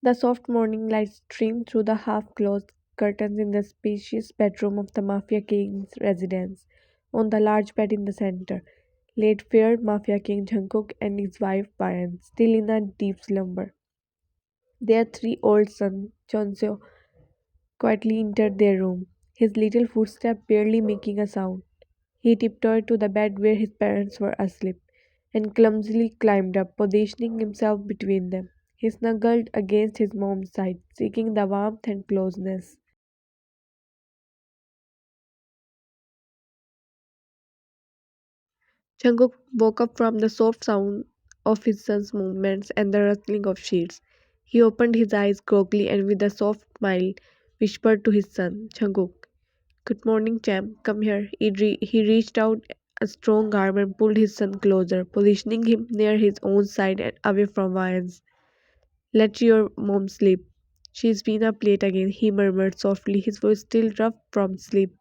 The soft morning light streamed through the half-closed curtains in the spacious bedroom of the Mafia King's residence. On the large bed in the center, lay feared Mafia King Jungkook and his wife Bayan, still in a deep slumber. Their 3-year-old son, Chonseo, quietly entered their room, his little footstep barely making a sound. He tiptoed to the bed where his parents were asleep, and clumsily climbed up, positioning himself between them. He snuggled against his mom's side, seeking the warmth and closeness. Jungkook woke up from the soft sound of his son's movements and the rustling of sheets. He opened his eyes groggily and with a soft smile whispered to his son, Jungkook, "Good morning, champ. Come here." He reached out a strong arm and pulled his son closer, positioning him near his own side and away from Ryan's. "Let your mom sleep. She's been up late again," he murmured softly, his voice still rough from sleep.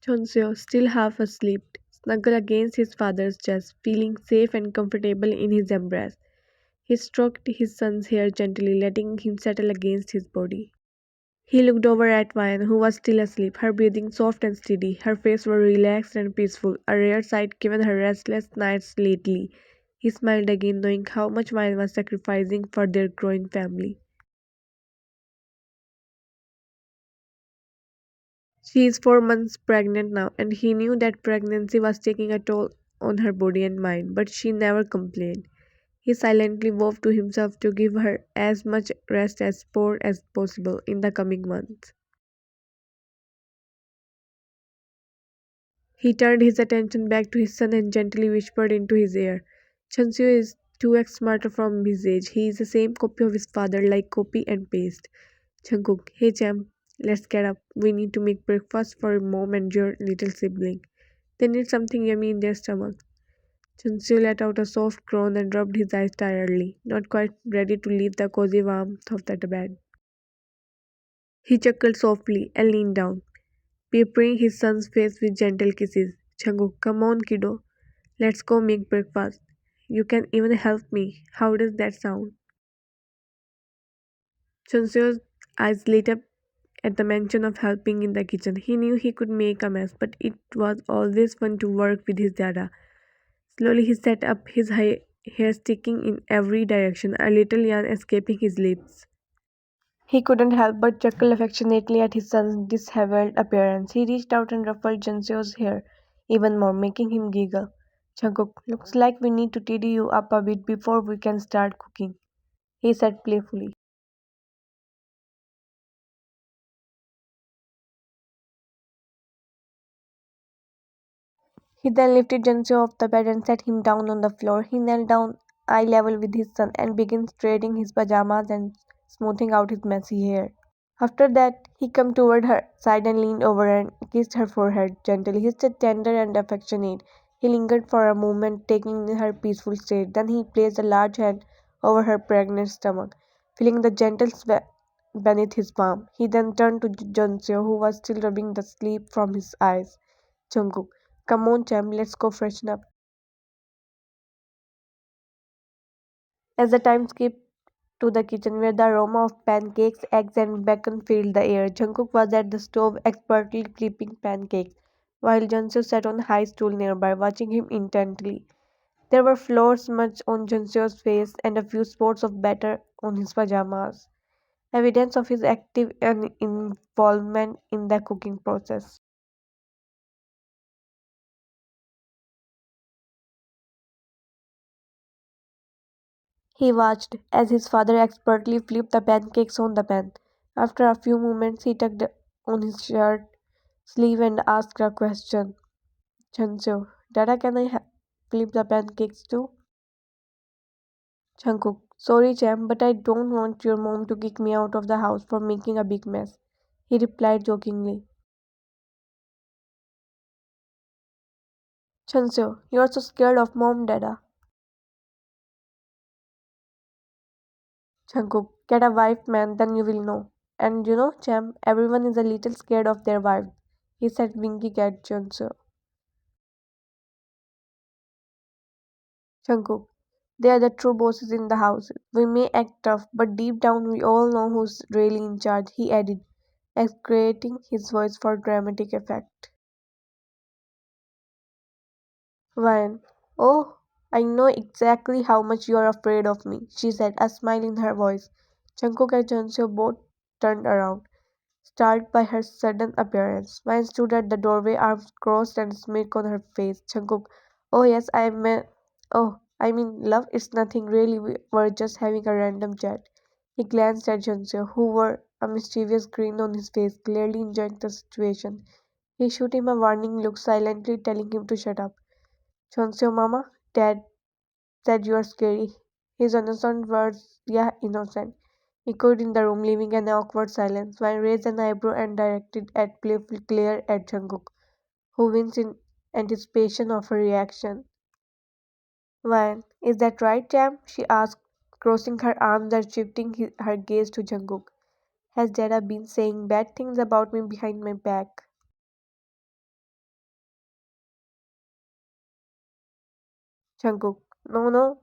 Chonseo, still half asleep, snuggled against his father's chest, feeling safe and comfortable in his embrace. He stroked his son's hair gently, letting him settle against his body. He looked over at Vian, who was still asleep, her breathing soft and steady, her face was relaxed and peaceful, a rare sight given her restless nights lately. He smiled again, knowing how much Vian was sacrificing for their growing family. She is 4 months pregnant now, and he knew that pregnancy was taking a toll on her body and mind, but she never complained. He silently vowed to himself to give her as much rest and support as possible in the coming months. He turned his attention back to his son and gently whispered into his ear, "Chanseo is 2x smarter from his age. He is the same copy of his father, like copy and paste." Jungkook, "Hey champ, let's get up. We need to make breakfast for your mom and your little sibling. They need something yummy in their stomach." Chanseo let out a soft groan and rubbed his eyes tiredly, not quite ready to leave the cozy warmth of the bed. He chuckled softly and leaned down, peppering his son's face with gentle kisses. "Jungkook, come on, kiddo. Let's go make breakfast. You can even help me. How does that sound?" Chunseo's eyes lit up at the mention of helping in the kitchen. He knew he could make a mess, but it was always fun to work with his dada. Slowly he sat up, his hair sticking in every direction, a little yarn escaping his lips. He couldn't help but chuckle affectionately at his son's disheveled appearance. He reached out and ruffled Junseo's hair even more, making him giggle. "Jungkook, looks like we need to tidy you up a bit before we can start cooking," he said playfully. He then lifted Junseo off the bed and set him down on the floor. He knelt down eye level with his son and began straightening his pajamas and smoothing out his messy hair. After that, he came toward her side and leaned over and kissed her forehead gently. He said tender and affectionate. He lingered for a moment, taking in her peaceful state. Then he placed a large hand over her pregnant stomach, feeling the gentle sweat beneath his palm. He then turned to Junseo, who was still rubbing the sleep from his eyes. "Jungkook, come on, champ, let's go freshen up." As the time skipped to the kitchen, where the aroma of pancakes, eggs, and bacon filled the air, Jungkook was at the stove expertly flipping pancakes, while Junsu sat on a high stool nearby, watching him intently. There were flour smudged on Junsu's face and a few spots of batter on his pajamas, evidence of his active involvement in the cooking process. He watched as his father expertly flipped the pancakes on the pan. After a few moments, he tugged on his shirt sleeve and asked a question. "Chanseo, Dada, can I flip the pancakes too?" Jungkook, "Sorry, champ, but I don't want your mom to kick me out of the house for making a big mess," he replied jokingly. "Chanseo, you're so scared of mom, Dada." Jungkook, "Get a wife, man, then you will know. And champ, everyone is a little scared of their wives," he said, winking at Chanseo. Jungkook, They are the true bosses in the house. We may act tough, but deep down we all know who's really in charge, he added, escalating his voice for dramatic effect. Ryan, oh, I know exactly how much you are afraid of me, she said, a smile in her voice. Jungkook and Jeonseo both turned around, startled by her sudden appearance. Ryan stood at the doorway, arms crossed and smirk on her face. Jungkook, oh yes, I mean, love, it's nothing really. We were just having a random chat. He glanced at Jeonseo, who wore a mischievous grin on his face, clearly enjoying the situation. He shot him a warning look, silently telling him to shut up. Jeonseo, mama, dad said you are scary. His innocent words, yeah, innocent, echoed in the room, leaving an awkward silence. Wine raised an eyebrow and directed at playful glare at Jungkook, who winced in anticipation of her reaction. Wine, is that right, Jam? She asked, crossing her arms and shifting her gaze to Jungkook. Has Dada been saying bad things about me behind my back? Jungkook, no, no,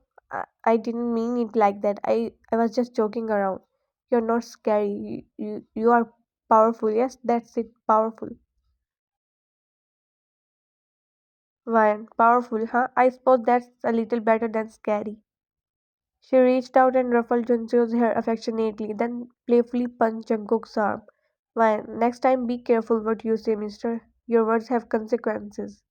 I didn't mean it like that. I was just joking around. You're not scary. You are powerful. Yes, that's it, powerful. Ryan, powerful, huh? I suppose that's a little better than scary. She reached out and ruffled Junseo's hair affectionately, then playfully punched Jungkook's arm. Ryan, next time be careful what you say, mister. Your words have consequences.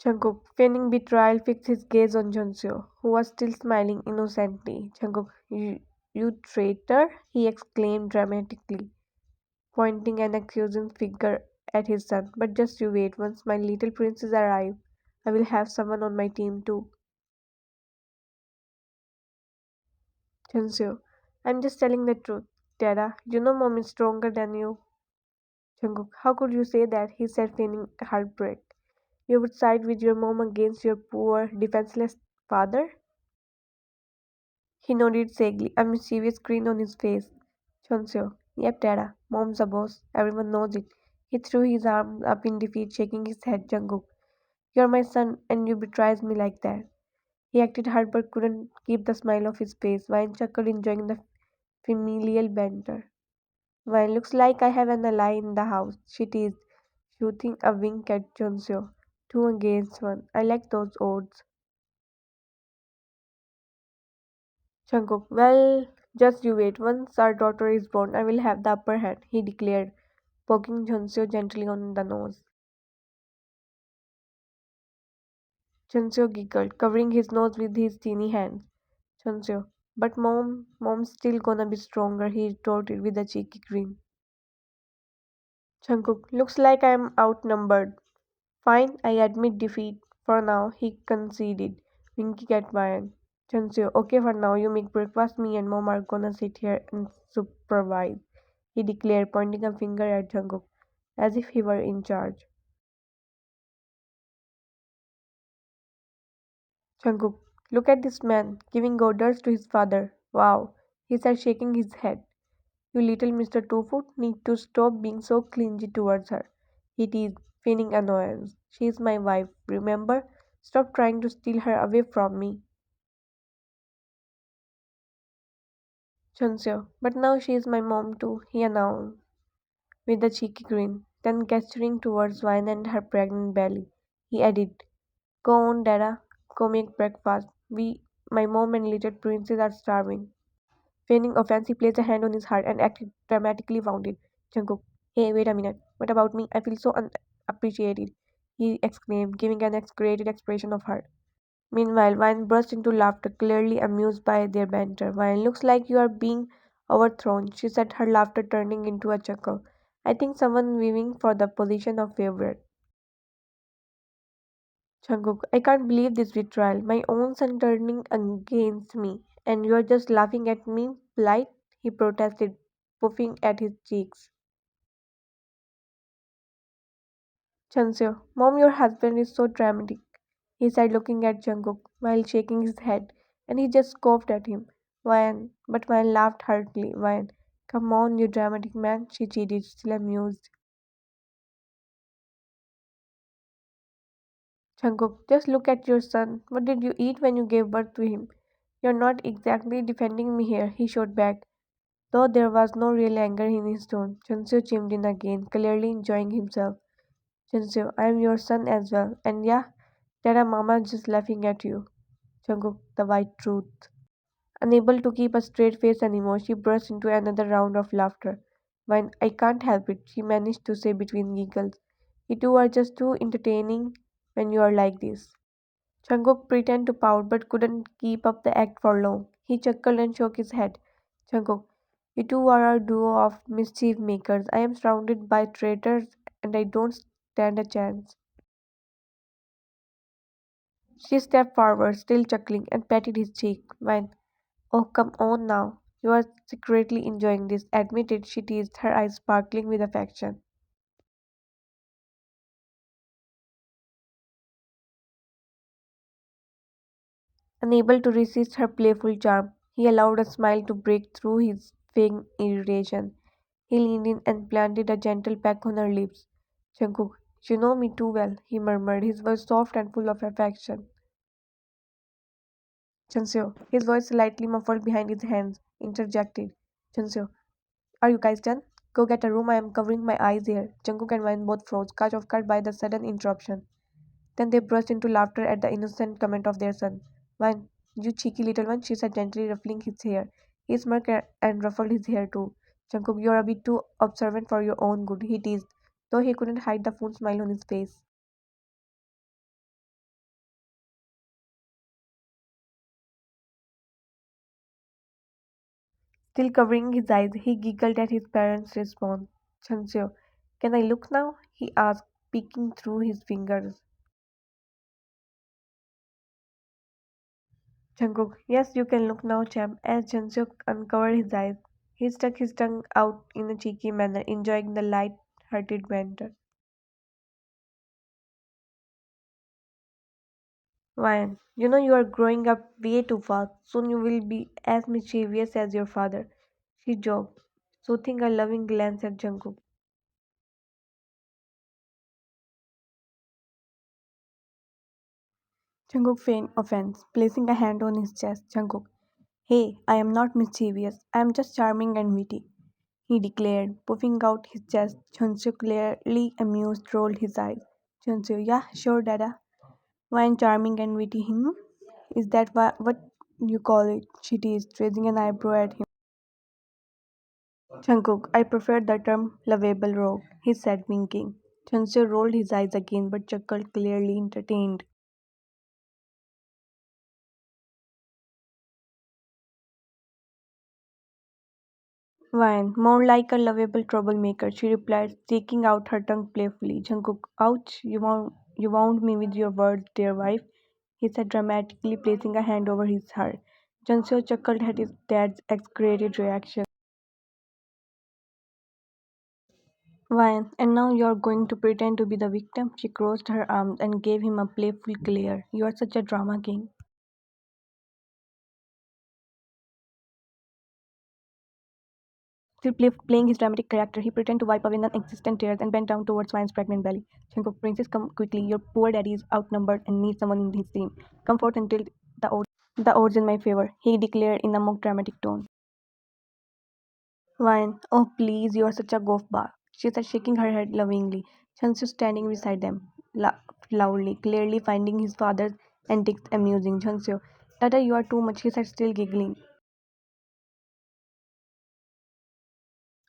Jungkook, feigning betrayal, fixed his gaze on Junseo, who was still smiling innocently. Jungkook, you traitor! He exclaimed dramatically, pointing an accusing finger at his son. But just you wait, once my little princes arrive, I will have someone on my team too. Junseo, I'm just telling the truth. Dada, you know mom is stronger than you. Jungkook, how could you say that? He said, feigning heartbreak. You would side with your mom against your poor, defenseless father? He nodded sagely, a mischievous grin on his face. Chonseo, yep, Dada, mom's a boss. Everyone knows it. He threw his arms up in defeat, shaking his head. Jungkook, you're my son, and you betrays me like that. He acted hard but couldn't keep the smile off his face. Vine chuckled, enjoying the familial banter. Vine, looks like I have an ally in the house, she teased, shooting a wink at Chonseo. Two against one. I like those odds. Jungkook, well, just you wait. Once our daughter is born, I will have the upper hand, he declared, poking Jeonseo gently on the nose. Jeonseo giggled, covering his nose with his teeny hands. Jeonseo, but mom's still gonna be stronger, he retorted with a cheeky grin. Jungkook, looks like I'm outnumbered. Fine, I admit defeat. For now, he conceded, winking at Ryan. Jeonseo, okay for now, you make breakfast, me and mom are gonna sit here and supervise, he declared, pointing a finger at Jungkook, as if he were in charge. Jungkook, look at this man, giving orders to his father. Wow, he said, shaking his head. You little Mr. Two-Foot need to stop being so clingy towards her. He teased, feigning annoyance. She is my wife, remember? Stop trying to steal her away from me. Chunseo, but now she is my mom too, he announced, with a cheeky grin. Then gesturing towards Vine and her pregnant belly, he added, go on, Dada, go make breakfast. My mom and little princess are starving. Feigning offense, he placed a hand on his heart and acted dramatically wounded. Jungkook, hey, wait a minute. What about me? I feel so unappreciated, he exclaimed, giving an exaggerated expression of hurt. Meanwhile, Vine burst into laughter, clearly amused by their banter. Vine, looks like you are being overthrown, she said, her laughter turning into a chuckle. I think someone vying for the position of favorite. Jungkook, I can't believe this betrayal. My own son turning against me. And you're just laughing at me, polite? He protested, puffing at his cheeks. Chanseo, mom, your husband is so dramatic, he said, looking at Jungkook while shaking his head, and he just scoffed at him. But Ryan laughed heartily. Ryan, come on, you dramatic man, she cheated, still amused. Jungkook, just look at your son. What did you eat when you gave birth to him? You're not exactly defending me here, he shot back, though there was no real anger in his tone. Junseo chimed in again, clearly enjoying himself. Junseo, I am your son as well, and yeah, Dada Mama's just laughing at you. Jungkook, the white truth. Unable to keep a straight face anymore, she burst into another round of laughter. When I can't help it, she managed to say between giggles. You two are just too entertaining when you are like this. Jungkook pretended to pout but couldn't keep up the act for long. He chuckled and shook his head. Jungkook, you two are a duo of mischief makers. I am surrounded by traitors and I don't stand a chance. She stepped forward, still chuckling, and patted his cheek. When, oh, come on now. You are secretly enjoying this. Admit it, she teased, her eyes sparkling with affection. Unable to resist her playful charm, he allowed a smile to break through his fake irritation. He leaned in and planted a gentle peck on her lips. Jungkook, you know me too well, he murmured, his voice soft and full of affection. Junseo, his voice slightly muffled behind his hands, interjected. Junseo, are you guys done? Go get a room, I am covering my eyes here. Jungkook and Wine both froze, caught off guard by the sudden interruption. Then they burst into laughter at the innocent comment of their son. Wine, you cheeky little one, she said, gently ruffling his hair. He smirked and ruffled his hair too. Jungkook, you're a bit too observant for your own good, he teased, though he couldn't hide the full smile on his face. Still covering his eyes, he giggled at his parents' response. Chanseo, can I look now? He asked, peeking through his fingers. Jungkook, yes, you can look now, champ. As Chanseo uncovered his eyes, he stuck his tongue out in a cheeky manner, enjoying the light-hearted banter. Ryan, you know you are growing up way too fast. Soon you will be as mischievous as your father. She joked, soothing a loving glance at Jungkook. Jungkook feigned offense, placing a hand on his chest. Jungkook, hey, I am not mischievous. I am just charming and witty, he declared, puffing out his chest. Chunsu, clearly amused, rolled his eyes. Chunsu, yeah, sure, Dada. Wine charming and witty, hmm? Is that what you call it? She teased, raising an eyebrow at him. Jungkook, I prefer the term lovable rogue, he said, winking. Chunsu rolled his eyes again but chuckled, clearly entertained. Wine, more like a lovable troublemaker, she replied, sticking out her tongue playfully. Jungkook, ouch, you wound me with your words, dear wife, he said dramatically, placing a hand over his heart. Junseo chuckled at his dad's exaggerated reaction. Wine, and now you're going to pretend to be the victim? She crossed her arms and gave him a playful glare. You are such a drama king. Still playing his dramatic character, he pretended to wipe away non-existent tears and bent down towards Wine's pregnant belly. Jungkook, princess, come quickly. Your poor daddy is outnumbered and needs someone in his team. Come forth and tilt the odds in my favor, he declared in a mock dramatic tone. Wine, oh please, you are such a goofball, she said, shaking her head lovingly. Chansu standing beside them, laughed loudly, clearly finding his father's antics amusing. Chansu, Dada, you are too much, he said, still giggling.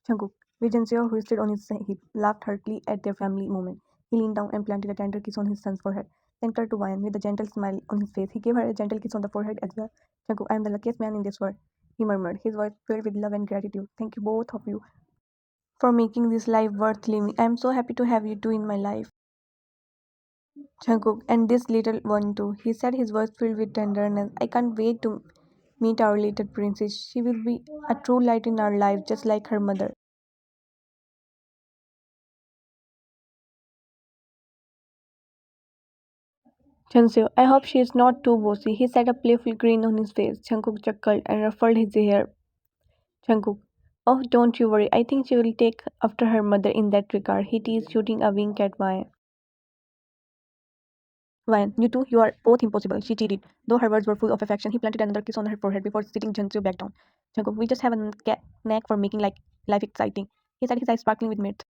Jungkook, Vincenzo, who stood on his hip, laughed heartily at their family moment. He leaned down and planted a tender kiss on his son's forehead. Then turned to Vian with a gentle smile on his face. He gave her a gentle kiss on the forehead as well. Jungkook, I am the luckiest man in this world, he murmured, his voice filled with love and gratitude. Thank you, both of you, for making this life worth living. I am so happy to have you two in my life. Jungkook, and this little one too, he said, his voice filled with tenderness. I can't wait to meet our little princess. She will be a true light in our lives, just like her mother. Chanseo, I hope she is not too bossy. He set a playful grin on his face. Jungkook chuckled and ruffled his hair. Jungkook, oh, don't you worry. I think she will take after her mother in that regard. He teased, shooting a wink at Maya. Ryan, you two, you are both impossible. She cheated. Though her words were full of affection, he planted another kiss on her forehead before sitting Jungkook back down. Jungkook, we just have a knack for making life exciting. He said, his eyes sparkling with mirth.